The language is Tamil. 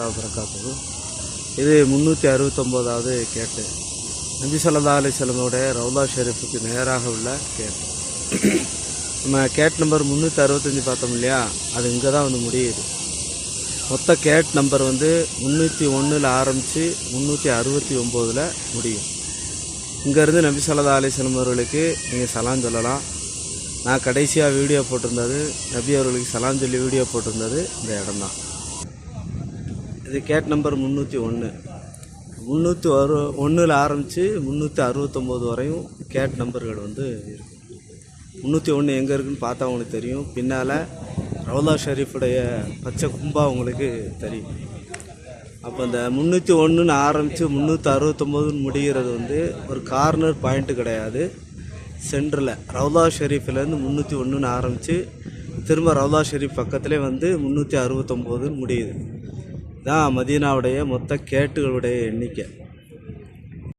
வரகாத்து. இது 369வது கேட்டு. நபி ஸல்லல்லாஹு அலைஹி வஸல்லமுடைய ரவுலா ஷெரீஃபுக்கு நேராக உள்ள கேட்டு. நம்ம கேட் நம்பர் 365 பார்த்தோம் இல்லையா, அது இங்கே தான் வந்து முடியுது. மொத்த கேட் நம்பர் வந்து 301 ஆரம்பித்து 369 முடியும். இங்கேருந்து நபி ஸல்லல்லாஹு அலைஹி வஸல்லம் அவர்களுக்கு நீங்கள் சலாம் சொல்லலாம். நான் கடைசியாக வீடியோ போட்டிருந்தது, நபி அவர்களுக்கு சலாம் சொல்லி வீடியோ போட்டிருந்தது இந்த இடம் தான். இது கேட் நம்பர் 301. 301 ஆரம்பித்து 369 வரையும் கேட் நம்பர்கள் வந்து இருக்குது. 301 எங்கே இருக்குதுன்னு பார்த்தா உங்களுக்கு தெரியும். பின்னால் ரவுலா ஷெரீஃபுடைய பச்சை கும்பா உங்களுக்கு தெரியும். அப்போ இந்த 301 ஆரம்பித்து 369 முடிகிறது வந்து ஒரு கார்னர் பாயிண்ட்டு கிடையாது. சென்டரில் ரவுலா ஷெரீஃபிலேருந்து 301 ஆரம்பித்து திரும்ப ரவுலா ஷெரீஃப் பக்கத்துலேயே வந்து 369 முடியுது. தான் மதீனாவுடைய மொத்த கேட்டுகளுடைய எண்ணிக்கை.